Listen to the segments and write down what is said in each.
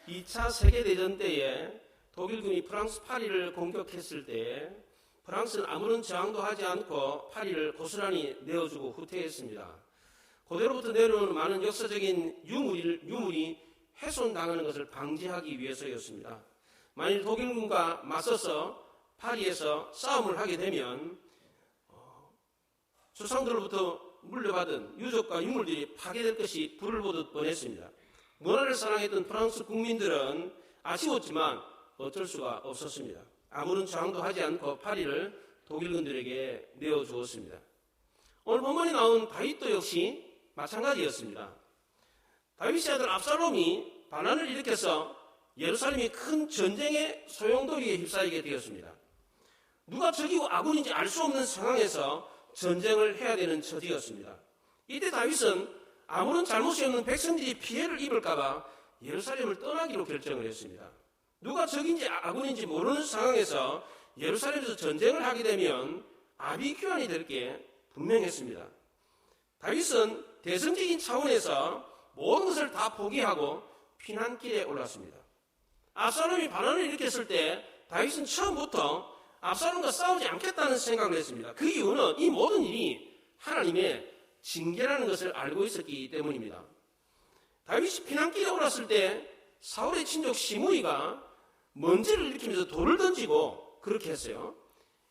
2차 세계대전 때에 독일군이 프랑스 파리를 공격했을 때 프랑스는 아무런 저항도 하지 않고 파리를 고스란히 내어주고 후퇴했습니다. 고대로부터 내려오는 많은 역사적인 유물이 훼손당하는 것을 방지하기 위해서였습니다. 만일 독일군과 맞서서 파리에서 싸움을 하게 되면 조상들로부터 물려받은 유적과 유물들이 파괴될 것이 불을 보듯 뻔했습니다. 문화를 사랑했던 프랑스 국민들은 아쉬웠지만 어쩔 수가 없었습니다. 아무런 저항도 하지 않고 파리를 독일군들에게 내어주었습니다. 오늘 본문에 나온 다윗도 역시 마찬가지였습니다. 다윗의 아들 압살롬이 반란을 일으켜서 예루살렘이 큰 전쟁의 소용돌이에 휩싸이게 되었습니다. 누가 적이고 아군인지 알 수 없는 상황에서 전쟁을 해야 되는 처지였습니다. 이때 다윗은 아무런 잘못이 없는 백성들이 피해를 입을까봐 예루살렘을 떠나기로 결정을 했습니다. 누가 적인지 아군인지 모르는 상황에서 예루살렘에서 전쟁을 하게 되면 아비규환이 될 게 분명했습니다. 다윗은 대승적인 차원에서 모든 것을 다 포기하고 피난길에 올랐습니다. 압살롬이 반란을 일으켰을 때 다윗은 처음부터 압살롬과 싸우지 않겠다는 생각을 했습니다. 그 이유는 이 모든 일이 하나님의 징계라는 것을 알고 있었기 때문입니다. 다윗이 피난길에 올랐을 때 사울의 친족 시므이가 먼지를 일으키면서 돌을 던지고 그렇게 했어요.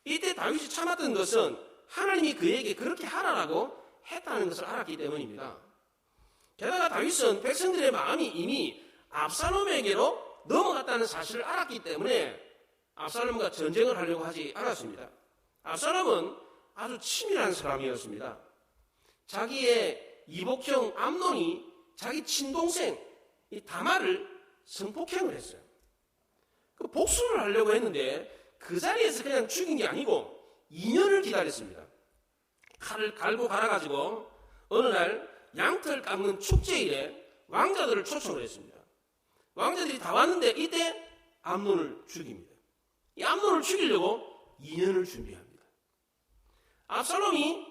이때 다윗이 참았던 것은 하나님이 그에게 그렇게 하라라고 했다는 것을 알았기 때문입니다. 게다가 다윗은 백성들의 마음이 이미 압살롬에게로 넘어갔다는 사실을 알았기 때문에 압살롬과 전쟁을 하려고 하지 않았습니다. 압살롬은 아주 치밀한 사람이었습니다. 자기의 이복형 암논이 자기 친동생 이 다말을 성폭행을 했어요. 그 복수를 하려고 했는데 그 자리에서 그냥 죽인 게 아니고 2년을 기다렸습니다. 칼을 갈고 갈아가지고 어느 날 양털 깎는 축제일에 왕자들을 초청을 했습니다. 왕자들이 다 왔는데 이때 암논을 죽입니다. 이 암논을 죽이려고 2년을 준비합니다. 압살롬이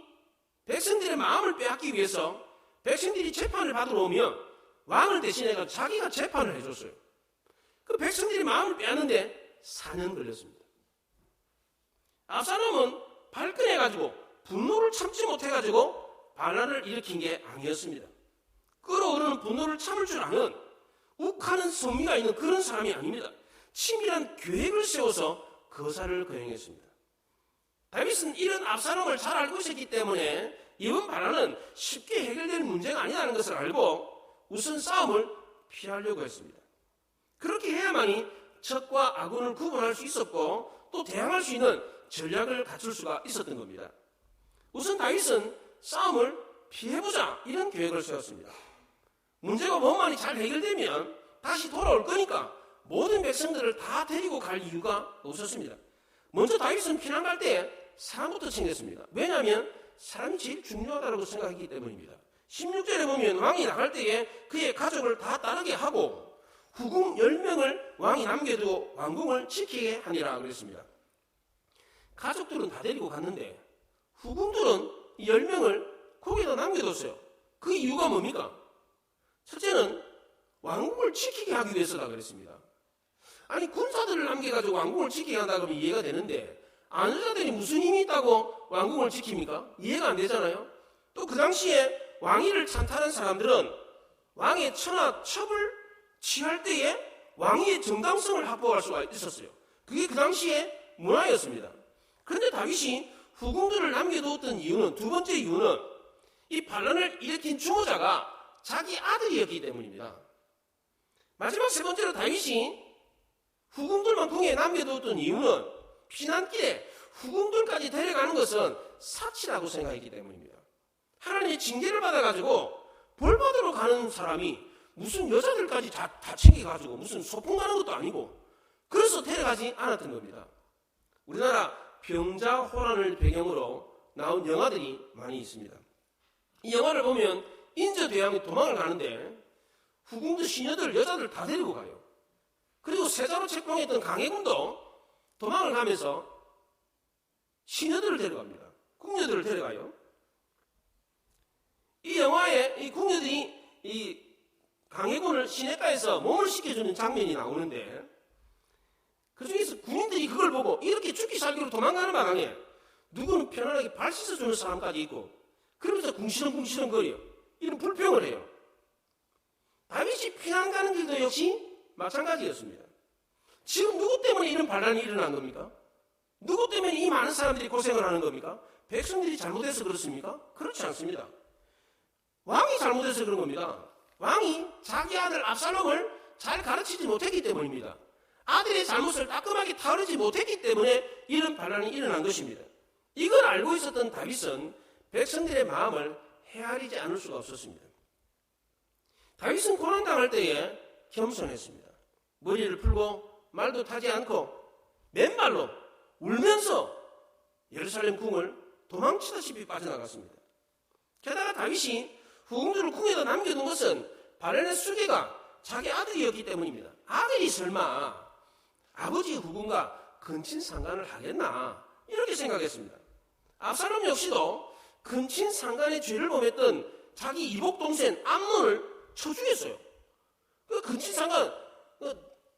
백성들의 마음을 빼앗기 위해서 백성들이 재판을 받으러 오면 왕을 대신해서 자기가 재판을 해줬어요. 그 백성들이 마음을 빼앗는데 4년 걸렸습니다. 압살롬은 발끈해가지고 분노를 참지 못해가지고 반란을 일으킨 게 아니었습니다. 끓어오르는 분노를 참을 줄 아는 욱하는 성미가 있는 그런 사람이 아닙니다. 치밀한 계획을 세워서 거사를 거행했습니다. 다윗은 이런 압살롬을 잘 알고 있었기 때문에 이번 반란은 쉽게 해결될 문제가 아니라는 것을 알고 우선 싸움을 피하려고 했습니다. 그렇게 해야만이 적과 아군을 구분할 수 있었고 또 대항할 수 있는 전략을 갖출 수가 있었던 겁니다. 우선 다윗은 싸움을 피해보자 이런 계획을 세웠습니다. 문제가 원만히 잘 해결되면 다시 돌아올 거니까 모든 백성들을 다 데리고 갈 이유가 없었습니다. 먼저 다윗은 피난 갈 때 사람부터 챙겼습니다. 왜냐하면 사람이 제일 중요하다고 생각했기 때문입니다. 16절에 보면 왕이 나갈 때에 그의 가족을 다 따르게 하고 후궁 10명을 왕이 남겨두고 왕궁을 지키게 하니라 그랬습니다. 가족들은 다 데리고 갔는데 후궁들은 10명을 거기다 남겨뒀어요. 그 이유가 뭡니까? 첫째는 왕궁을 지키게 하기 위해서다 그랬습니다. 아니 군사들을 남겨가지고 왕궁을 지키게 한다 그러면 이해가 되는데 아는 자들이 무슨 힘이 있다고 왕궁을 지킵니까? 이해가 안 되잖아요. 또 그 당시에 왕위를 찬탈한 사람들은 왕의 처나 첩을 취할 때에 왕위의 정당성을 확보할 수가 있었어요. 그게 그 당시에 문화였습니다. 그런데 다윗이 후궁들을 남겨두었던 이유는 두 번째 이유는 이 반란을 일으킨 주모자가 자기 아들이었기 때문입니다. 마지막 세 번째로 다윗이 후궁들만 궁에 남겨두었던 이유는 피난길에 후궁들까지 데려가는 것은 사치라고 생각했기 때문입니다. 하나님의 징계를 받아가지고 벌 받으러 가는 사람이 무슨 여자들까지 다 챙겨가지고 무슨 소풍 가는 것도 아니고 그래서 데려가지 않았던 겁니다. 우리나라 병자호란을 배경으로 나온 영화들이 많이 있습니다. 이 영화를 보면 인저대왕이 도망을 가는데 후궁들, 시녀들, 여자들 다 데리고 가요. 그리고 세자로 책봉했던 강해군도 도망을 가면서 시녀들을 데려갑니다. 궁녀들을 데려가요. 이 영화에 이 궁녀들이 이 강해군을 시내가에서 몸을 씻겨주는 장면이 나오는데 그 중에서 군인들이 그걸 보고 이렇게 죽기 살기로 도망가는 마당에 누구는 편안하게 발 씻어주는 사람까지 있고 그러면서 궁시렁궁시렁 거려. 이런 불평을 해요. 다윗이 피난 가는 길도 역시 마찬가지였습니다. 지금 누구 때문에 이런 반란이 일어난 겁니까? 누구 때문에 이 많은 사람들이 고생을 하는 겁니까? 백성들이 잘못해서 그렇습니까? 그렇지 않습니다. 왕이 잘못해서 그런 겁니다. 왕이 자기 아들 압살롬을 잘 가르치지 못했기 때문입니다. 아들의 잘못을 따끔하게 다루지 못했기 때문에 이런 반란이 일어난 것입니다. 이걸 알고 있었던 다윗은 백성들의 마음을 헤아리지 않을 수가 없었습니다. 다윗은 고난당할 때에 겸손했습니다. 머리를 풀고 말도 타지 않고 맨발로 울면서 예루살렘 궁을 도망치다시피 빠져나갔습니다. 게다가 다윗이 후궁들을 궁에다 남겨둔 것은 바렌의 수개가 자기 아들이었기 때문입니다. 아들이 설마 아버지의 후궁과 근친상간을 하겠나 이렇게 생각했습니다. 압살롬 역시도 근친상간의 죄를 범했던 자기 이복동생 암논을 쳐 죽였어요. 그 근친상간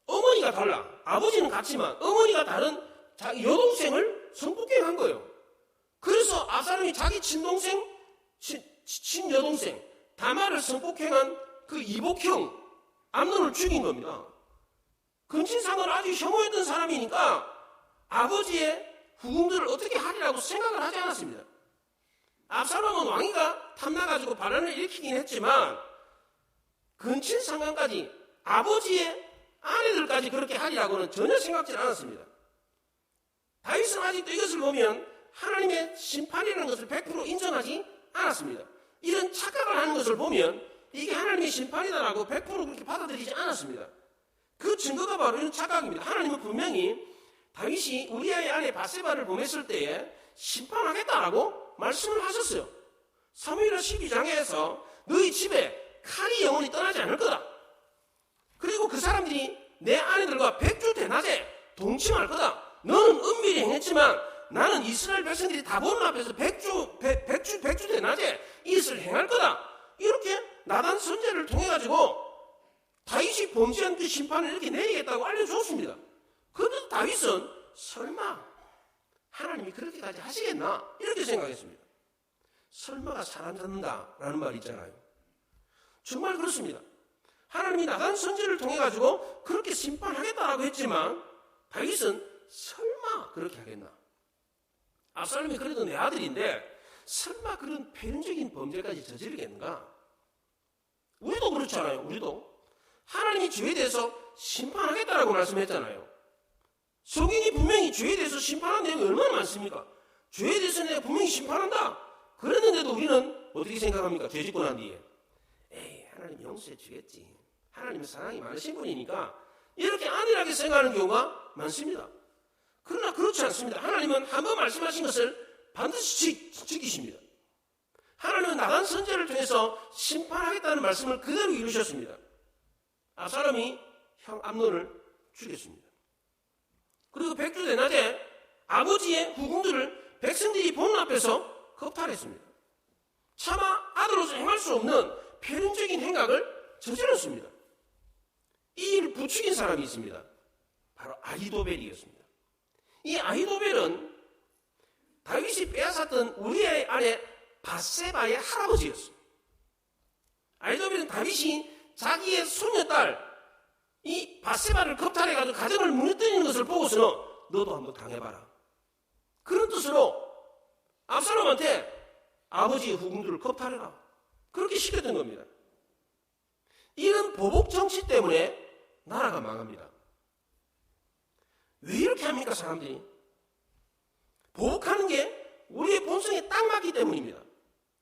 어머니가 달라. 아버지는 같지만 어머니가 다른 자기 여동생을 성폭행한 거예요. 그래서 압살롬이 자기 친동생, 친여동생 다말을 성폭행한 그 이복형 암논을 죽인 겁니다. 근친상간을 아주 혐오했던 사람이니까 아버지의 후궁들을 어떻게 하리라고 생각을 하지 않았습니다. 압살롬은 왕위가 탐나가지고 반란을 일으키긴 했지만 근친상간까지 아버지의 아내들까지 그렇게 하리라고는 전혀 생각지 않았습니다. 다윗은 아직도 이것을 보면 하나님의 심판이라는 것을 100% 인정하지 않았습니다. 이런 착각을 하는 것을 보면 이게 하나님의 심판이다라고 100% 그렇게 받아들이지 않았습니다. 그 증거가 바로 이런 착각입니다. 하나님은 분명히 다윗이 우리아의 아내 바세바를 보냈을 때에 심판하겠다라고 말씀을 하셨어요. 사무엘하 12장에서 너희 집에 칼이 영원히 떠나지 않을 거다. 그리고 그 사람들이 내 아내들과 백주 대낮에 동침할 거다. 너는 은밀히 행했지만 나는 이스라엘 백성들이 다 보는 앞에서 백주 대낮에 이것을 행할 거다. 이렇게 나단 선제를 통해 가지고 다윗이 범죄한 그 심판을 이렇게 내리겠다고 알려줬습니다. 그런데 다윗은 설마 하나님이 그렇게까지 하시겠나 이렇게 생각했습니다. 설마가 사람 잡는다라는 말이 있잖아요. 정말 그렇습니다. 하나님이 나단 선지를 통해 가지고 그렇게 심판하겠다라고 했지만 다윗은 설마 그렇게 하겠나? 압살롬이 그래도 내 아들인데 설마 그런 폐륜적인 범죄까지 저지르겠는가? 우리도 그렇잖아요. 우리도 하나님이 죄에 대해서 심판하겠다라고 말씀했잖아요. 성경이 분명히 죄에 대해서 심판한 내용이 얼마나 많습니까? 죄에 대해서 내가 분명히 심판한다. 그랬는데도 우리는 어떻게 생각합니까? 죄 짓고 난 뒤에 에이 하나님 용서해 주겠지. 하나님은 사랑이 많으신 분이니까 이렇게 안일하게 생각하는 경우가 많습니다. 그러나 그렇지 않습니다. 하나님은 한번 말씀하신 것을 반드시 지키십니다. 하나님은 나단 선제를 통해서 심판하겠다는 말씀을 그대로 이루셨습니다. 압살롬이 형 암논을 죽였습니다. 그리고 백주 대낮에 아버지의 후궁들을 백성들이 보는 앞에서 겁탈했습니다. 차마 아들로서 행할 수 없는 폐륜적인 행각을 저질렀습니다. 이 일을 부추긴 사람이 있습니다. 바로 아히도벨이었습니다. 이 아히도벨은 다윗이 빼앗았던 우리아의 아내 바세바의 할아버지였습니다. 아히도벨은 다윗이 자기의 손녀딸 이 바세바를 겁탈해가지고 가정을 무너뜨리는 것을 보고서는 너도 한번 당해봐라. 그런 뜻으로 압살롬한테 아버지의 후궁들을 겁탈해라. 그렇게 시켰던 겁니다. 이런 보복 정치 때문에 나라가 망합니다. 왜 이렇게 합니까, 사람들이? 보복하는 게 우리의 본성에 딱 맞기 때문입니다.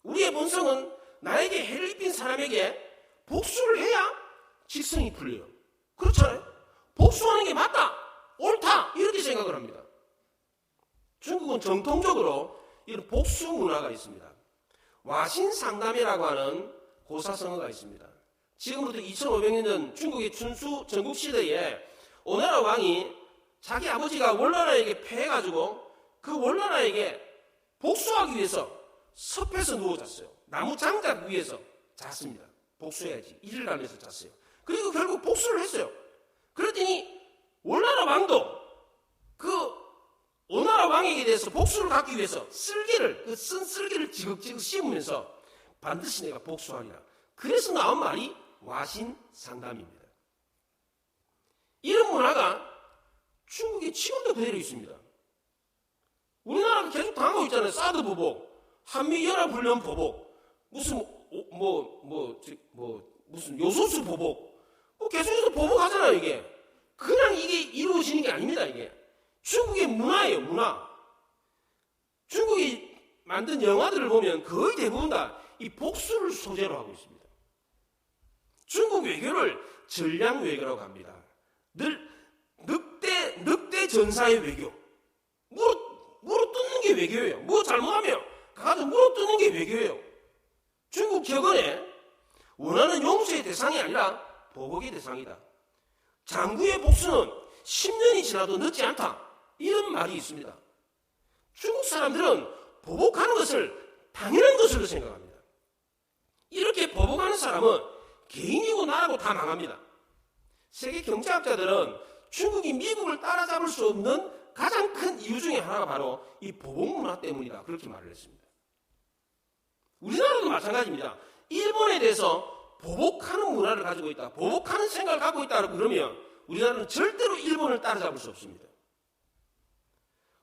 우리의 본성은 나에게 해를 입힌 사람에게 복수를 해야 직성이 풀려요. 그렇잖아요? 복수하는 게 맞다, 옳다 이렇게 생각을 합니다. 중국은 정통적으로 이런 복수 문화가 있습니다. 와신상담이라고 하는 고사성어가 있습니다. 지금부터 2500년 전 중국의 춘수 전국시대에 오나라 왕이 자기 아버지가 월나라에게 패해가지고 그 월나라에게 복수하기 위해서 섭해서 누워 잤어요. 나무 장작 위에서 잤습니다. 복수해야지. 이를 갈면서 짰어요. 그리고 결국 복수를 했어요. 그랬더니 오나라 왕도 그 오나라 왕에게 대해서 복수를 갖기 위해서 쓸개를 쓴 쓸개를 지극지극 씹으면서 반드시 내가 복수하리라. 그래서 나온 말이 와신상담입니다. 이런 문화가 중국에 지금도 그대로 있습니다. 우리나라가 계속 당하고 있잖아요. 사드 보복, 한미연합훈련 보복, 무슨 무슨 요소수 보복, 계속해서 보복하잖아요. 이게 그냥 이게 이루어지는 게 아닙니다. 이게 중국의 문화예요. 문화. 중국이 만든 영화들을 보면 거의 대부분 다 이 복수를 소재로 하고 있습니다. 중국 외교를 전략 외교라고 합니다. 늘 늑대 전사의 외교. 물어 뜯는 게 외교예요. 뭐 잘못하면 가서 물어 뜯는 게 외교예요. 중국 격언에 원하는 용서의 대상이 아니라 보복의 대상이다. 장구의 복수는 10년이 지나도 늦지 않다. 이런 말이 있습니다. 중국 사람들은 보복하는 것을 당연한 것으로 생각합니다. 이렇게 보복하는 사람은 개인이고 나라고 다 망합니다. 세계 경제학자들은 중국이 미국을 따라잡을 수 없는 가장 큰 이유 중에 하나가 바로 이 보복 문화 때문이다. 그렇게 말을 했습니다. 우리나라도 마찬가지입니다. 일본에 대해서 보복하는 문화를 가지고 있다. 보복하는 생각을 갖고 있다. 그러면 우리나라는 절대로 일본을 따라잡을 수 없습니다.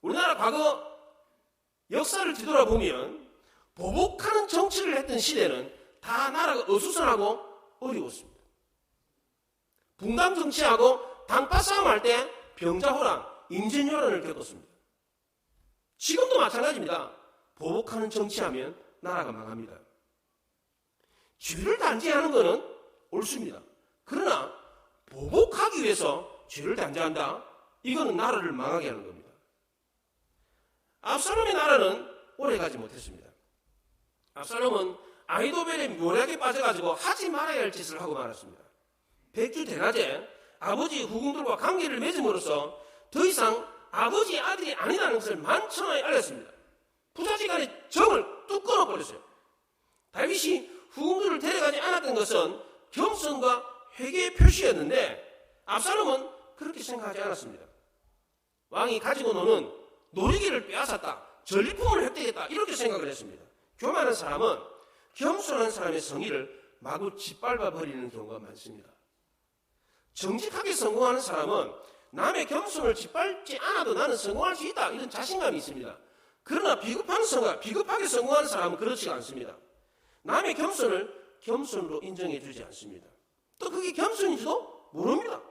우리나라 과거 역사를 뒤돌아보면 보복하는 정치를 했던 시대는 다 나라가 어수선하고 어려웠습니다. 분당 정치하고 당파 싸움할 때 병자호란, 임진왜란을 겪었습니다. 지금도 마찬가지입니다. 보복하는 정치하면 나라가 망합니다. 죄를 단죄하는 것은 옳습니다. 그러나 보복하기 위해서 죄를 단죄한다? 이거는 나라를 망하게 하는 겁니다. 압살롬의 나라는 오래가지 못했습니다. 압살롬은 아히도벨의 묘략에 빠져가지고 하지 말아야 할 짓을 하고 말았습니다. 백주 대낮에 아버지 후궁들과 관계를 맺음으로써 더 이상 아버지 아들이 아니라는 것을 만천하에 알렸습니다. 부자지간의 정을 뚝 끊어버렸어요. 다윗이 후궁들을 데려가지 않았던 것은 겸손과 회개의 표시였는데 압살롬은 그렇게 생각하지 않았습니다. 왕이 가지고 노는 놀이기를 빼앗았다. 전리품을 획득했다. 이렇게 생각을 했습니다. 교만한 사람은 겸손한 사람의 성의를 마구 짓밟아 버리는 경우가 많습니다. 정직하게 성공하는 사람은 남의 겸손을 짓밟지 않아도 나는 성공할 수 있다. 이런 자신감이 있습니다. 그러나 비겁하게 성공하는 사람은 그렇지가 않습니다. 남의 겸손을 겸손으로 인정해 주지 않습니다. 또 그게 겸손인지도 모릅니다.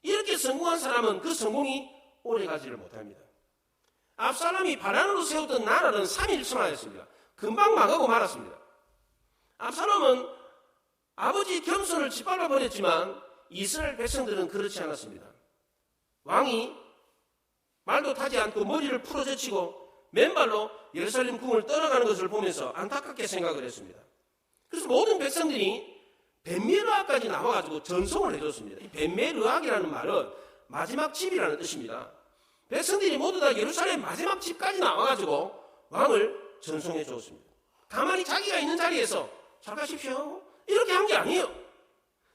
이렇게 성공한 사람은 그 성공이 오래가지를 못합니다. 압살롬이 바란으로 세웠던 나라는 3일 천하였습니다. 금방 망하고 말았습니다. 압살롬은 아버지 겸손을 짓밟아 버렸지만 이스라엘 백성들은 그렇지 않았습니다. 왕이 말도 타지 않고 머리를 풀어제치고 맨발로 예루살렘 궁을 떠나가는 것을 보면서 안타깝게 생각을 했습니다. 그래서 모든 백성들이 벳메르악까지 나와가지고 전송을 해줬습니다. 이 벳메르악이라는 말은 마지막 집이라는 뜻입니다. 백성들이 모두 다 예루살렘 마지막 집까지 나와가지고 왕을 전송해 줬습니다. 가만히 자기가 있는 자리에서 잘 가십시오 이렇게 한 게 아니에요.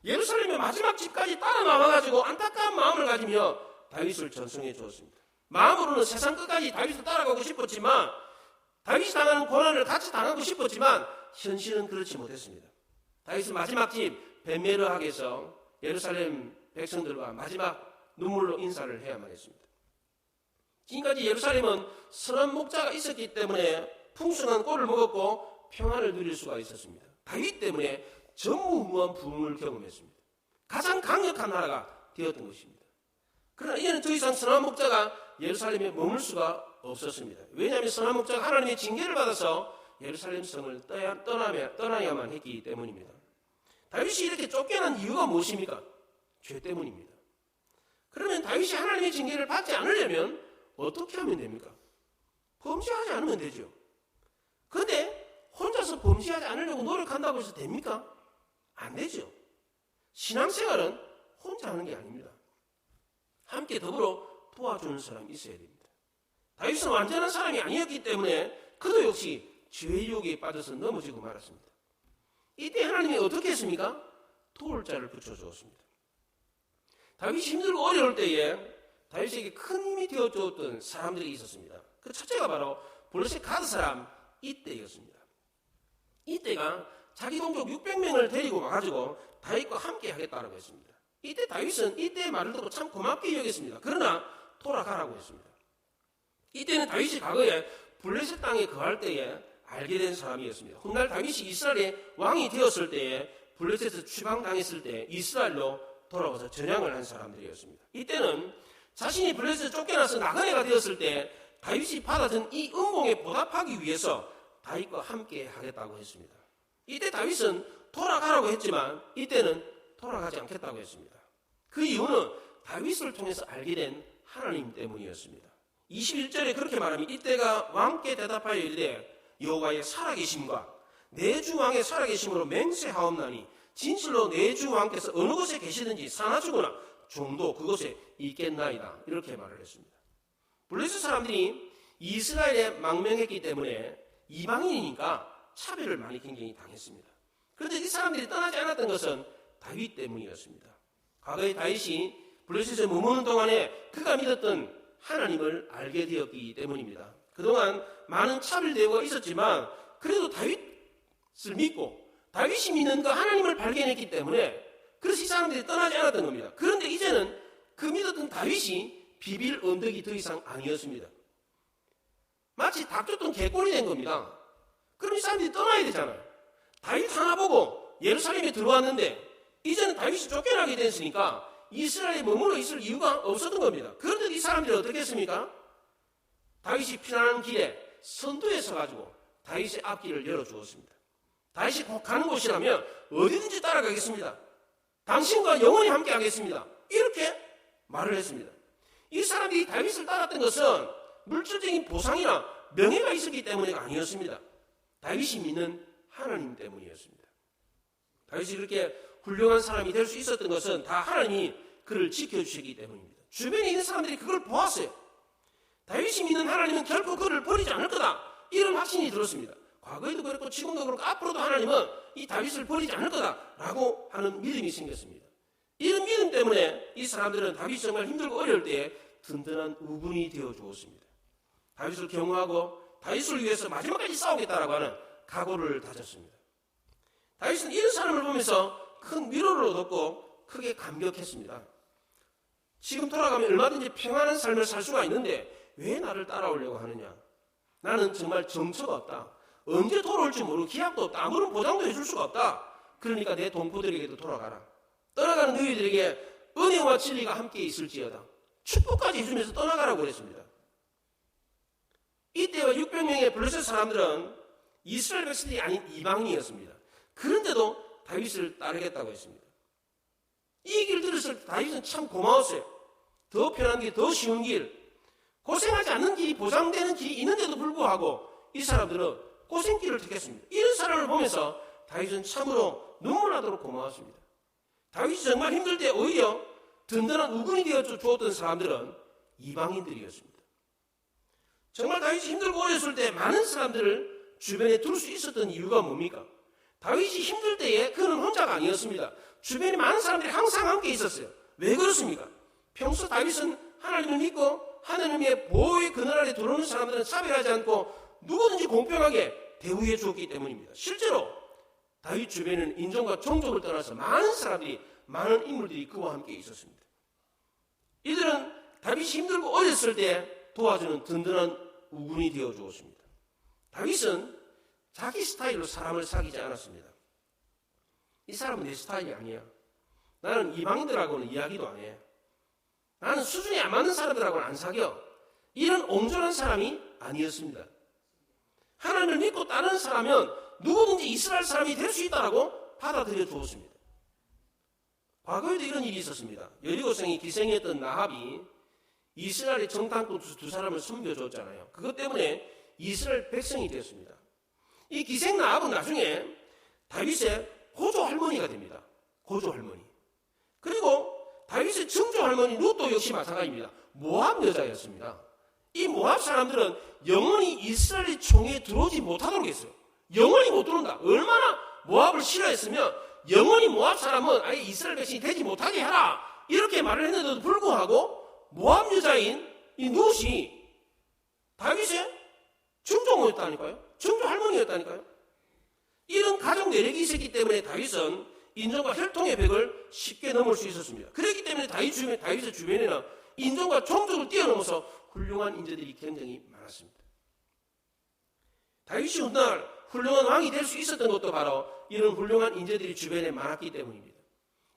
예루살렘의 마지막 집까지 따라 나와가지고 안타까운 마음을 가지며 다윗을 전송해 주었습니다. 마음으로는 세상 끝까지 다윗을 따라가고 싶었지만 다윗이 당하는 고난을 같이 당하고 싶었지만 현실은 그렇지 못했습니다. 다윗은 마지막 집 벳메르악에서 예루살렘 백성들과 마지막 눈물로 인사를 해야만 했습니다. 지금까지 예루살렘은 선한 목자가 있었기 때문에 풍성한 꼴을 먹었고 평안을 누릴 수가 있었습니다. 다윗 때문에 전무후무한 부흥을 경험했습니다. 가장 강력한 나라가 되었던 것입니다. 그러나 이제는 더 이상 선한 목자가 예루살렘에 머물 수가 없었습니다. 왜냐하면 선한 목자가 하나님의 징계를 받아서 예루살렘 성을 떠나야만 했기 때문입니다. 다윗이 이렇게 쫓겨난 이유가 무엇입니까? 죄 때문입니다. 그러면 다윗이 하나님의 징계를 받지 않으려면 어떻게 하면 됩니까? 범죄하지 않으면 되죠. 그런데 혼자서 범죄하지 않으려고 노력한다고 해서 됩니까? 안 되죠. 신앙생활은 혼자 하는 게 아닙니다. 함께 더불어 도와주는 사람이 있어야 됩니다. 다윗은 완전한 사람이 아니었기 때문에 그도 역시 죄의 유혹에 빠져서 넘어지고 말았습니다. 이때 하나님이 어떻게 했습니까? 토올자를 붙여주었습니다. 다윗이 힘들고 어려울 때에 다윗에게 큰 힘이 되어주었던 사람들이 있었습니다. 그 첫째가 바로 블레셋 가드 사람 이때였습니다. 이때가 자기 동족 600명을 데리고 와가지고 다윗과 함께 하겠다라고 했습니다. 이때 다윗은 이때의 말을 듣고 참 고맙게 여겼습니다. 그러나 돌아가라고 했습니다. 이때는 다윗이 과거에 블레셋 땅에 거할 때에 알게 된 사람이었습니다. 훗날 다윗이 이스라엘의 왕이 되었을 때에 블레셋에서 추방당했을 때 이스라엘로 돌아와서 전향을 한 사람들이었습니다. 이때는 자신이 블레셋에서 쫓겨나서 나그네가 되었을 때 다윗이 받아준 이 은공에 보답하기 위해서 다윗과 함께 하겠다고 했습니다. 이때 다윗은 돌아가라고 했지만 이때는 돌아가지 않겠다고 했습니다. 그 이유는 다윗을 통해서 알게 된 하나님 때문이었습니다. 21절에 그렇게 말하면 이때가 왕께 대답하여 이르되 여호와의 살아계심과 내 주 왕의 살아계심으로 맹세하옵나니 진실로 내 주 왕께서 어느 곳에 계시든지 사나 죽으나 종도 그곳에 있겠나이다. 이렇게 말을 했습니다. 블레셋 사람들이 이스라엘에 망명했기 때문에 이방인이니까 차별을 많이 굉장히 당했습니다. 그런데 이 사람들이 떠나지 않았던 것은 다윗 때문이었습니다. 과거에 다윗이 블레셋에 머무는 동안에 그가 믿었던 하나님을 알게 되었기 때문입니다. 그동안 많은 차별 대우가 있었지만 그래도 다윗을 믿고 다윗이 믿는 그 하나님을 발견했기 때문에 그래서 이 사람들이 떠나지 않았던 겁니다. 그런데 이제는 그 믿었던 다윗이 비빌 언덕이 더 이상 아니었습니다. 마치 닥쳤던 개꼴이 된 겁니다. 그럼 이 사람들이 떠나야 되잖아요. 다윗 하나 보고 예루살렘에 들어왔는데 이제는 다윗이 쫓겨나게 됐으니까 이스라엘에 머물러 있을 이유가 없었던 겁니다. 그런데 이 사람들이 어떻게 했습니까? 다윗이 피난하는 길에 선두에 서가지고 다윗의 앞길을 열어주었습니다. 다윗이 곧 가는 곳이라면 어디든지 따라가겠습니다. 당신과 영원히 함께 하겠습니다. 이렇게 말을 했습니다. 이 사람들이 다윗을 따랐던 것은 물질적인 보상이나 명예가 있었기 때문이 아니었습니다. 다윗이 믿는 하나님 때문이었습니다. 다윗이 그렇게 훌륭한 사람이 될 수 있었던 것은 다 하나님이 그를 지켜주시기 때문입니다. 주변에 있는 사람들이 그걸 보았어요. 다윗이 믿는 하나님은 결코 그를 버리지 않을 거다. 이런 확신이 들었습니다. 과거에도 그렇고 지금도 그렇고 앞으로도 하나님은 이 다윗을 버리지 않을 거다라고 하는 믿음이 생겼습니다. 이런 믿음 때문에 이 사람들은 다윗이 정말 힘들고 어려울 때에 든든한 우분이 되어 주었습니다. 다윗을 경호하고 다윗을 위해서 마지막까지 싸우겠다라고 하는 각오를 다졌습니다. 다윗은 이런 사람을 보면서 큰 위로를 얻었고 크게 감격했습니다. 지금 돌아가면 얼마든지 평안한 삶을 살 수가 있는데 왜 나를 따라오려고 하느냐? 나는 정말 정처가 없다. 언제 돌아올지 모르고 기약도 없다. 아무런 보장도 해줄 수가 없다. 그러니까 내 동포들에게도 돌아가라. 떠나가는 너희들에게 은혜와 진리가 함께 있을지어다. 축복까지 해주면서 떠나가라고 그랬습니다. 이때와 600명의 블레셋 사람들은 이스라엘 백성들이 아닌 이방인이었습니다. 그런데도 다윗을 따르겠다고 했습니다. 이 길 들었을 때 다윗은 참 고마웠어요. 더 편한 길, 더 쉬운 길, 고생하지 않는 길이 보장되는 길이 있는데도 불구하고 이 사람들은 고생길을 택했습니다. 이런 사람을 보면서 다윗은 참으로 눈물 나도록 고마웠습니다. 다윗이 정말 힘들 때 오히려 든든한 우군이 되어 주었던 사람들은 이방인들이었습니다. 정말 다윗이 힘들고 어렸을 때 많은 사람들을 주변에 둘 수 있었던 이유가 뭡니까? 다윗이 힘들 때에 그는 혼자가 아니었습니다. 주변에 많은 사람들이 항상 함께 있었어요. 왜 그렇습니까? 평소 다윗은 하나님을 믿고 하나님의 보호의 그늘 아래 들어오는 사람들은 차별하지 않고 누구든지 공평하게 대우해 주었기 때문입니다. 실제로 다윗 주변에는 인종과 종족을 떠나서 많은 사람들이, 많은 인물들이 그와 함께 있었습니다. 이들은 다윗이 힘들고 어렸을 때 도와주는 든든한 우군이 되어 주었습니다. 다윗은 자기 스타일로 사람을 사귀지 않았습니다. 이 사람은 내 스타일이 아니야. 나는 이방인들하고는 이야기도 안 해. 나는 수준이 안 맞는 사람들하고는 안 사겨. 이런 옹졸한 사람이 아니었습니다. 하나님을 믿고 따르는 사람은 누구든지 이스라엘 사람이 될 수 있다라고 받아들여 주었습니다. 과거에도 이런 일이 있었습니다. 여리고성이 기생이었던 나합이 이스라엘의 정탐꾼 두 사람을 숨겨줬잖아요. 그것 때문에 이스라엘 백성이 되었습니다. 이 기생 나합은 나중에 다윗의 고조 할머니가 됩니다. 고조 할머니. 그리고 다윗의 증조 할머니 룻도 역시 마찬가지입니다. 모압 여자였습니다. 이 모압 사람들은 영원히 이스라엘의 총에 들어오지 못하도록 했어요. 영원히 못 들어온다. 얼마나 모압을 싫어했으면 영원히 모압 사람은 아예 이스라엘 백성이 되지 못하게 해라 이렇게 말을 했는데도 불구하고 모압 여자인 이 룻이 다윗의 증조모였다니까요. 증조 할머니였다니까요. 이런 가족 내력이 있었기 때문에 다윗은 인종과 혈통의 벽을 쉽게 넘을 수 있었습니다. 그렇기 때문에 다윗의 주변에는 인종과 종족을 뛰어넘어서 훌륭한 인재들이 굉장히 많았습니다. 다윗이 훗날 훌륭한 왕이 될 수 있었던 것도 바로 이런 훌륭한 인재들이 주변에 많았기 때문입니다.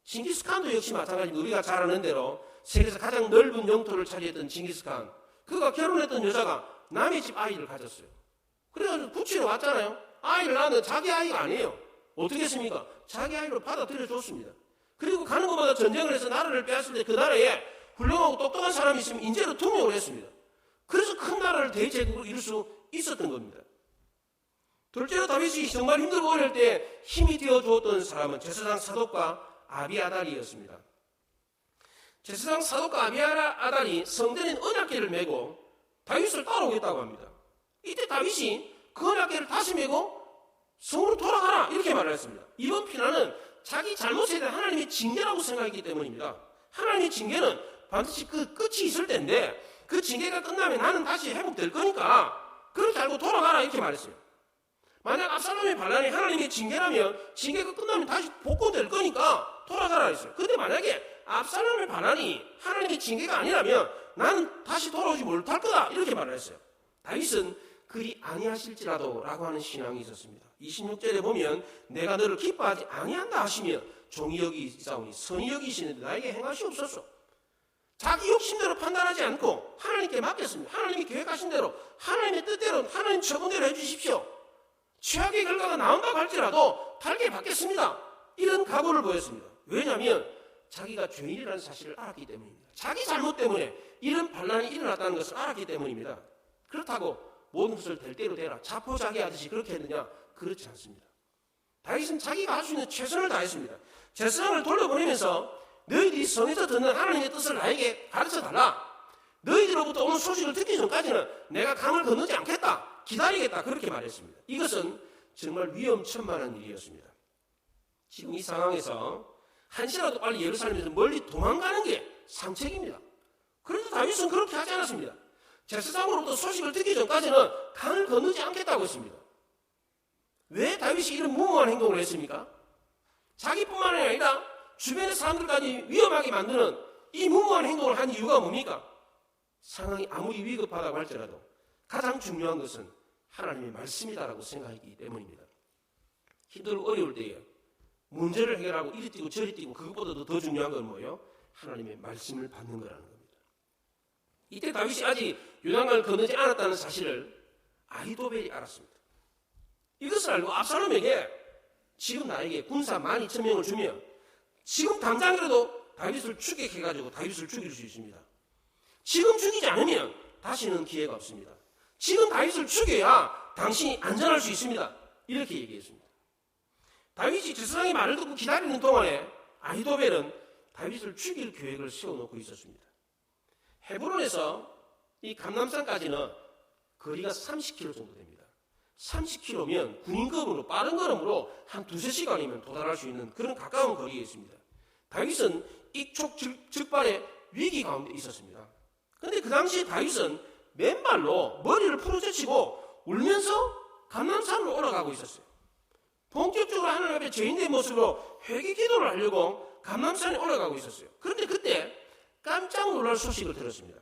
징기스칸도 역시 마찬가지입니다. 우리가 잘 아는 대로 세계에서 가장 넓은 영토를 차지했던 징기스칸, 그가 결혼했던 여자가 남의 집 아이를 가졌어요. 그래서 부치러 왔잖아요. 아이를 낳았는데 자기 아이가 아니에요. 어떻게 했습니까? 자기 아이로 받아들여 줬습니다. 그리고 가는 곳마다 전쟁을 해서 나라를 빼앗을 때 그 나라에 훌륭하고 똑똑한 사람이 있으면 인재로 등용을 했습니다. 그래서 큰 나라를 대제국으로 이룰 수 있었던 겁니다. 둘째로 다윗이 정말 힘들고 어려울 때 힘이 되어 주었던 사람은 제사장 사독과 아비아달이었습니다. 제사장 사독과 아비아달이 성전인 언약궤를 메고 다윗을 따라오겠다고 합니다. 이때 다윗이 그 언약궤를 다시 메고 성으로 돌아가라 이렇게 말을 했습니다. 이번 피난은 자기 잘못에 대한 하나님의 징계라고 생각했기 때문입니다. 하나님의 징계는 반드시 그 끝이 있을 텐데 그 징계가 끝나면 나는 다시 회복될 거니까 그렇게 알고 돌아가라 이렇게 말했어요. 만약 압살롬의 반란이 하나님의 징계라면 징계가 끝나면 다시 복권될 거니까 돌아가라 했어요. 근데 만약에 압살롬의 반란이 하나님의 징계가 아니라면 나는 다시 돌아오지 못할 거다 이렇게 말을 했어요. 다윗은 그리 아니하실지라도 라고 하는 신앙이 있었습니다. 26절에 보면 내가 너를 기뻐하지 아니한다 하시며 종이 여기사오니 선이 여기시는데 나에게 행하시옵소서. 자기 욕심대로 판단하지 않고 하나님께 맡겼습니다. 하나님이 계획하신 대로 하나님의 뜻대로 하나님 처분대로 해주십시오. 최악의 결과가 나온다고 할지라도 달게 받겠습니다. 이런 각오를 보였습니다. 왜냐하면 자기가 죄인이라는 사실을 알았기 때문입니다. 자기 잘못 때문에 이런 반란이 일어났다는 것을 알았기 때문입니다. 그렇다고 모든 것을 될 대로 되라 자포자기하듯이 그렇게 했느냐? 그렇지 않습니다. 다윗은 자기가 할 수 있는 최선을 다했습니다. 제사장을 돌려보내면서 너희들이 성에서 듣는 하나님의 뜻을 나에게 가르쳐달라. 너희들로부터 오는 소식을 듣기 전까지는 내가 강을 건너지 않겠다. 기다리겠다. 그렇게 말했습니다. 이것은 정말 위험천만한 일이었습니다. 지금 이 상황에서 한시라도 빨리 예루살렘에서 멀리 도망가는 게 상책입니다. 그런데 다윗은 그렇게 하지 않았습니다. 제사장으로부터 소식을 듣기 전까지는 강을 건너지 않겠다고 했습니다. 왜 다윗이 이런 무모한 행동을 했습니까? 자기뿐만 아니라 주변의 사람들까지 위험하게 만드는 이 무모한 행동을 한 이유가 뭡니까? 상황이 아무리 위급하다고 할지라도 가장 중요한 것은 하나님의 말씀이다라고 생각했기 때문입니다. 힘들고 어려울 때에 문제를 해결하고 이리 뛰고 저리 뛰고 그것보다도 더 중요한 건 뭐예요? 하나님의 말씀을 받는 거라는 겁니다. 이때 다윗이 아직 요단강을 건너지 않았다는 사실을 아히도벨이 알았습니다. 이것을 알고 압살롬에게 지금 나에게 군사 12,000명을 주면 지금 당장이라도 다윗을 추격해가지고 다윗을 죽일 수 있습니다. 지금 죽이지 않으면 다시는 기회가 없습니다. 지금 다윗을 죽여야 당신이 안전할 수 있습니다. 이렇게 얘기했습니다. 다윗이 제사장의 말을 듣고 기다리는 동안에 아히도벨은 다윗을 죽일 계획을 세워놓고 있었습니다. 헤브론에서 이 감람산까지는 거리가 30km 정도 됩니다. 30km면 군인급으로 빠른 걸음으로 한 두세 시간이면 도달할 수 있는 그런 가까운 거리에 있습니다. 다윗은 ik촉즉발의 위기 가운데 있었습니다. 그런데 그 당시에 다윗은 맨발로 머리를 풀어제치고 울면서 감람산으로 올라가고 있었어요. 본격적으로 하나님 앞에 죄인된 모습으로 회개 기도를 하려고 감람산에 올라가고 있었어요. 그런데 그때 깜짝 놀랄 소식을 들었습니다.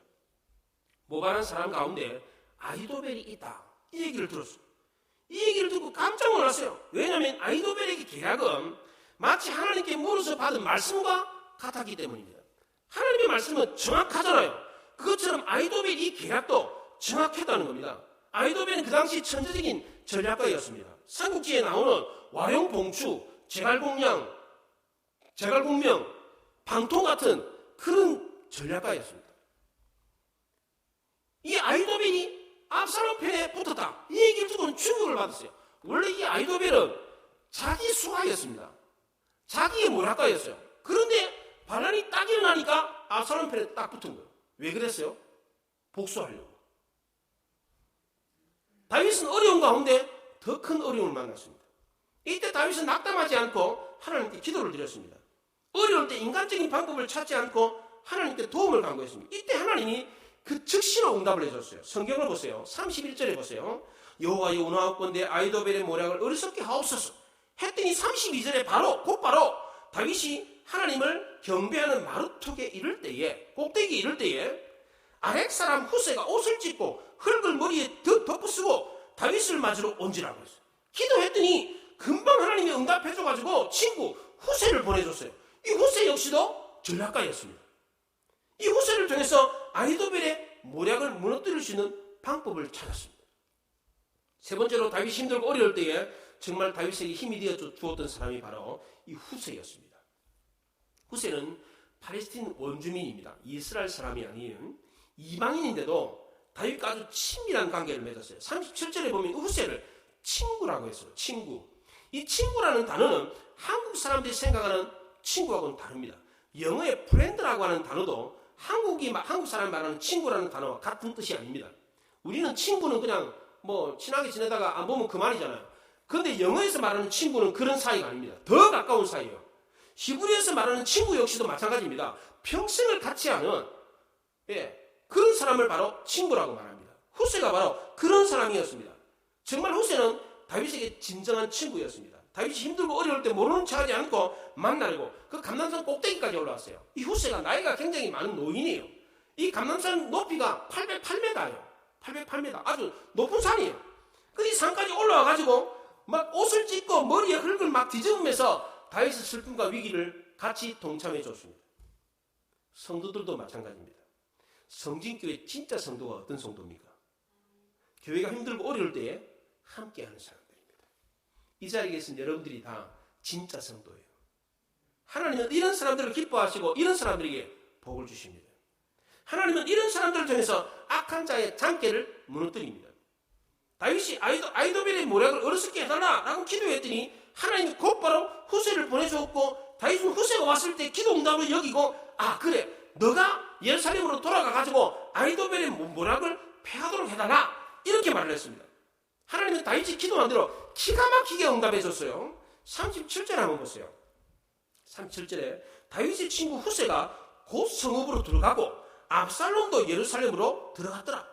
모발한 사람 가운데 아히도벨이 있다. 이 얘기를 들었어요. 이 얘기를 듣고 깜짝 놀랐어요. 왜냐하면 아히도벨의 계략은 마치 하나님께 물어서 받은 말씀과 같았기 때문입니다. 하나님의 말씀은 정확하잖아요. 그것처럼 아히도벨 이 계략도 정확했다는 겁니다. 아히도벨은 그 당시 천재적인 전략가였습니다. 삼국지에 나오는 와룡봉추, 제갈공명, 방통 같은 그런 전략가였습니다. 이 아히도벨이 압살롬 편에 붙었다. 이 얘기를 듣고는 충격을 받았어요. 원래 이 아히도벨은 자기 수하였습니다. 자기의 모략가였어요. 그런데 반란이 딱 일어나니까 압살롬 편에 딱 붙은 거예요. 왜 그랬어요? 복수하려고. 다윗은 어려운 가운데 더 큰 어려움을 만났습니다. 이때 다윗은 낙담하지 않고 하나님께 기도를 드렸습니다. 어려울 때 인간적인 방법을 찾지 않고 하나님께 도움을 간구했습니다. 이때 하나님이 그 즉시로 응답을 해줬어요. 성경을 보세요. 31절에 보세요. 여호와여 운하옵건대 아이도벨의 모략을 어리석게 하옵소서 했더니 32절에 곧바로 다윗이 하나님을 경배하는 마루턱에 이를 때에, 꼭대기에 이를 때에 아렉 사람 후세가 옷을 찢고 흙을 머리에 덮어쓰고 다윗을 맞으러 온지라고 했어요. 기도했더니 금방 하나님이 응답해줘가지고 친구 후세를 보내줬어요. 이 후세 역시도 전략가였습니다. 이 후세를 통해서 아히도벨의 모략을 무너뜨릴 수 있는 방법을 찾았습니다. 세 번째로 다윗이 힘들고 어려울 때에 정말 다윗에게 힘이 되어 주었던 사람이 바로 이 후세였습니다. 후세는 팔레스틴 원주민입니다. 이스라엘 사람이 아닌 이방인인데도 다윗과 아주 친밀한 관계를 맺었어요. 37절에 보면 후세를 친구라고 했어요. 친구. 이 친구라는 단어는 한국 사람들이 생각하는 친구하고는 다릅니다. 영어의 프렌드라고 하는 단어도 한국 사람이 말하는 친구라는 단어와 같은 뜻이 아닙니다. 우리는 친구는 그냥 친하게 지내다가 안 보면 그만이잖아요. 그런데 영어에서 말하는 친구는 그런 사이가 아닙니다. 더 가까운 사이예요. 히브리에서 말하는 친구 역시도 마찬가지입니다. 평생을 같이 하는 그런 사람을 바로 친구라고 말합니다. 후세가 바로 그런 사람이었습니다. 정말 후세는 다윗에게 진정한 친구였습니다. 다윗이 힘들고 어려울 때 모르는 척하지 않고 만나려고 그 감람산 꼭대기까지 올라왔어요. 이 후세가 나이가 굉장히 많은 노인이에요. 이 감람산 높이가 808m예요. 808m 아주 높은 산이에요. 그 이 산까지 올라와가지고 막 옷을 찢고 머리에 흙을 막 뒤집으면서 다윗의 슬픔과 위기를 같이 동참해 줬습니다. 성도들도 마찬가지입니다. 성진교회 진짜 성도가 어떤 성도입니까? 교회가 힘들고 어려울 때에 함께하는 사람들입니다. 이 자리에 계신 여러분들이 다 진짜 성도예요. 하나님은 이런 사람들을 기뻐하시고 이런 사람들에게 복을 주십니다. 하나님은 이런 사람들을 통해서 악한 자의 장깨를 무너뜨립니다. 다윗이 아히도벨의 모략을 어리석게 해달라라고 기도했더니 하나님이 곧바로 후세를 보내주었고 다윗은 후세가 왔을 때 기도 응답을 여기고 그래 너가 예루살렘으로 돌아가가지고 아히도벨의 모략을 패하도록 해달라 이렇게 말을 했습니다. 하나님은 다윗이 기도한 대로 기가 막히게 응답해줬어요. 37절 한번 보세요. 37절에 다윗의 친구 후세가 곧 성읍으로 들어가고 압살롬도 예루살렘으로 들어갔더라.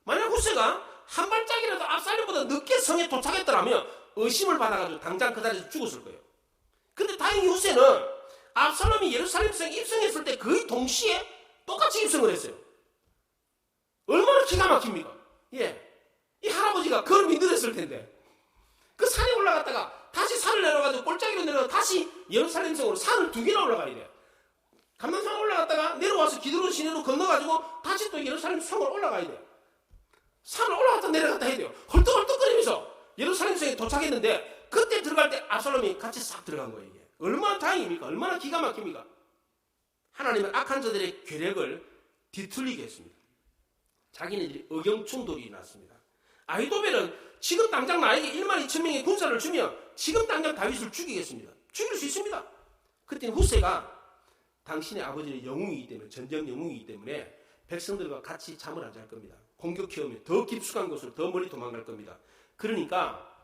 만약 후세가 한 발짝이라도 압살롬보다 늦게 성에 도착했더라면 의심을 받아가지고 당장 그 자리에서 죽었을 거예요. 근데 다행히 후세는 압살롬이 예루살렘 성에 입성했을 때 거의 동시에 똑같이 입성을 했어요. 얼마나 기가 막힙니까? 이 할아버지가 걸음이 느렸을 텐데 그 산에 올라갔다가 다시 산을 내려가지고 골짜기로 내려가 다시 예루살렘 성으로 산을 2개나 올라가야 돼요. 감람산 올라갔다가 내려와서 기드론 시내로 건너가지고 다시 또 예루살렘 성으로 올라가야 돼요. 산을 올라갔다 내려갔다 해야 돼요. 헐떡헐떡거리면서 예루살렘 성에 도착했는데 그때 들어갈 때 압살롬이 같이 싹 들어간 거예요. 이게 얼마나 다행입니까? 얼마나 기가 막힙니까? 하나님은 악한 자들의 계략을 뒤틀리게 했습니다. 자기네들이 의견 충돌이 났습니다. 아히도벨은 지금 당장 나에게 1만 2천 명의 군사를 주면 지금 당장 다윗을 죽이겠습니다. 죽일 수 있습니다. 그때 후세가 당신의 아버지는 영웅이기 때문에 전쟁 영웅이기 때문에 백성들과 같이 잠을 안 잘 겁니다. 공격해오면 더 깊숙한 곳으로 더 멀리 도망갈 겁니다. 그러니까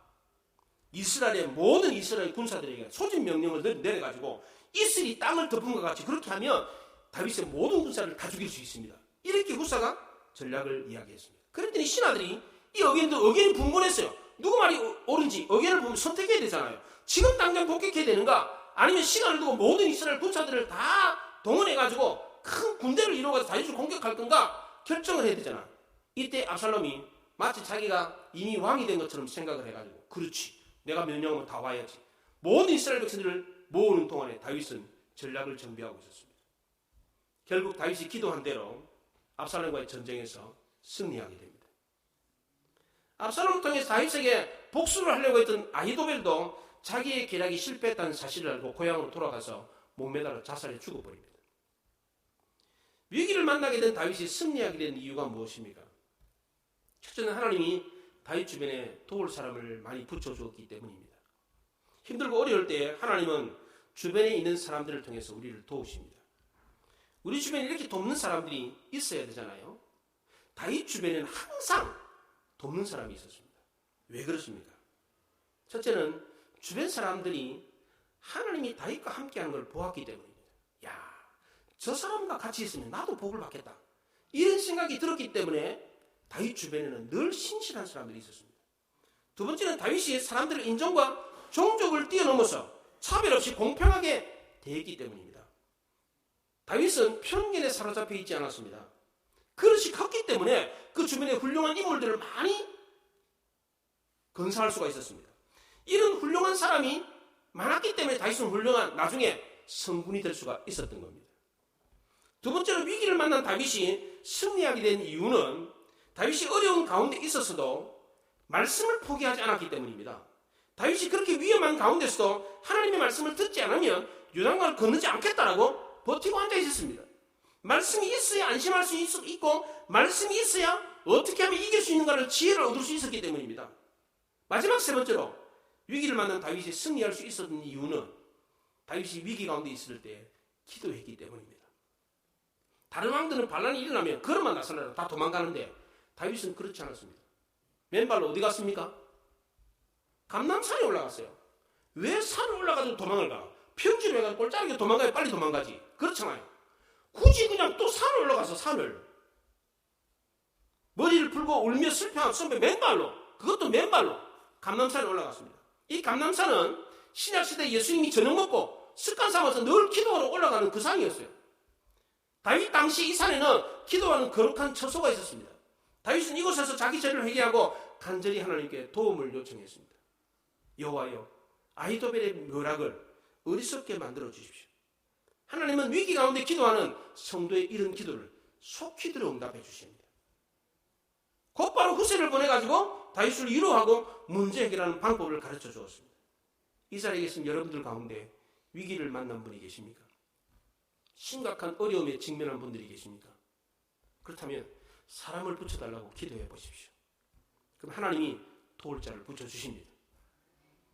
이스라엘의 모든 이스라엘 군사들에게 소집 명령을 내려가지고 이슬이 땅을 덮은 것 같이 그렇게 하면 다윗의 모든 군사를 다 죽일 수 있습니다. 이렇게 후사가 전략을 이야기했습니다. 그랬더니 신하들이 이 의견이 분분했어요. 누구 말이 옳은지 의견을 보면 선택해야 되잖아요. 지금 당장 복귀해야 되는가 아니면 시간을 두고 모든 이스라엘 군사들을 다 동원해가지고 큰 군대를 이루어가서 다윗을 공격할 건가 결정을 해야 되잖아. 이때 압살롬이 마치 자기가 이미 왕이 된 것처럼 생각을 해가지고 그렇지 내가 명령하면 다 와야지. 모든 이스라엘 백성들을 모으는 동안에 다윗은 전략을 정비하고 있었습니다. 결국 다윗이 기도한 대로 압살롬과의 전쟁에서 승리하게 됩니다. 압살롬을 통해서 다윗에게 복수를 하려고 했던 아히도벨도 자기의 계략이 실패했다는 사실을 알고 고향으로 돌아가서 목매달아 자살해 죽어버립니다. 위기를 만나게 된 다윗이 승리하게 된 이유가 무엇입니까? 첫째는 하나님이 다윗 주변에 도울 사람을 많이 붙여주었기 때문입니다. 힘들고 어려울 때 하나님은 주변에 있는 사람들을 통해서 우리를 도우십니다. 우리 주변에 이렇게 돕는 사람들이 있어야 되잖아요. 다윗 주변에는 항상 돕는 사람이 있었습니다. 왜 그렇습니까? 첫째는 주변 사람들이 하나님이 다윗과 함께하는 걸 보았기 때문입니다. 야, 저 사람과 같이 있으면 나도 복을 받겠다. 이런 생각이 들었기 때문에 다윗 주변에는 늘 신실한 사람들이 있었습니다. 두 번째는 다윗이 사람들의 인종과 종족을 뛰어넘어서 차별 없이 공평하게 대했기 때문입니다. 다윗은 편견에 사로잡혀 있지 않았습니다. 그릇이 컸기 때문에 그 주변에 훌륭한 인물들을 많이 건사할 수가 있었습니다. 이런 훌륭한 사람이 많았기 때문에 다윗은 나중에 성군이 될 수가 있었던 겁니다. 두 번째로 위기를 만난 다윗이 승리하게 된 이유는 다윗이 어려운 가운데 있었어도 말씀을 포기하지 않았기 때문입니다. 다윗이 그렇게 위험한 가운데서도 하나님의 말씀을 듣지 않으면 요단강을 건너지 않겠다라고 버티고 앉아 있었습니다. 말씀이 있어야 안심할 수 있고 말씀이 있어야 어떻게 하면 이길 수 있는가를 지혜를 얻을 수 있었기 때문입니다. 마지막 세 번째로 위기를 만난 다윗이 승리할 수 있었던 이유는 다윗이 위기 가운데 있을 때 기도했기 때문입니다. 다른 왕들은 반란이 일어나면 걸어만 나서려고 다 도망가는데 다윗은 그렇지 않았습니다. 맨발로 어디 갔습니까? 감람산에 올라갔어요. 왜 산을 올라가서 도망을 가? 평지로 해가지고 꼴짜리게 도망가야 빨리 도망가지. 그렇잖아요. 굳이 그냥 또 산을 올라가서 산을 머리를 풀고 울며 슬퍼한 선배 맨발로, 그것도 맨발로 감람산에 올라갔습니다. 이 감람산은 신약시대 예수님이 저녁 먹고 습관 삼아서 늘 기도하러 올라가는 그 산이었어요. 다윗 당시 이 산에는 기도하는 거룩한 처소가 있었습니다. 다윗은 이곳에서 자기 죄를 회개하고 간절히 하나님께 도움을 요청했습니다. 여호와여, 아히도벨의 묘락을 어리석게 만들어 주십시오. 하나님은 위기 가운데 기도하는 성도의 이런 기도를 속히 들어 응답해 주십니다. 곧바로 후세를 보내가지고 다윗을 위로하고 문제 해결하는 방법을 가르쳐 주었습니다. 이 자리에 계신 여러분들 가운데 위기를 만난 분이 계십니까? 심각한 어려움에 직면한 분들이 계십니까? 그렇다면 사람을 붙여달라고 기도해 보십시오. 그럼 하나님이 도울 자를 붙여주십니다.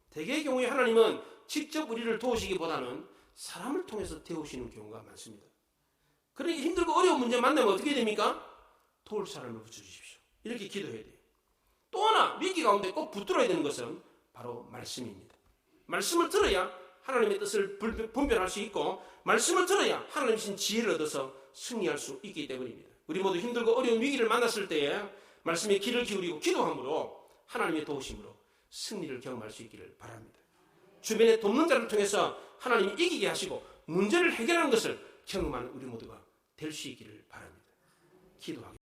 대개의 경우에 하나님은 직접 우리를 도우시기보다는 사람을 통해서 데우시는 경우가 많습니다. 그러니까 힘들고 어려운 문제 만나면 어떻게 됩니까? 도울 사람을 붙여주십시오. 이렇게 기도해야 돼요. 또 하나 위기 가운데 꼭 붙들어야 되는 것은 바로 말씀입니다. 말씀을 들어야 하나님의 뜻을 분별할 수 있고 말씀을 들어야 하나님이신 지혜를 얻어서 승리할 수 있기 때문입니다. 우리 모두 힘들고 어려운 위기를 만났을 때에 말씀에 귀를 기울이고 기도함으로 하나님의 도우심으로 승리를 경험할 수 있기를 바랍니다. 주변에 돕는 자를 통해서 하나님이 이기게 하시고 문제를 해결하는 것을 경험하는 우리 모두가 될 수 있기를 바랍니다. 기도하겠습니다.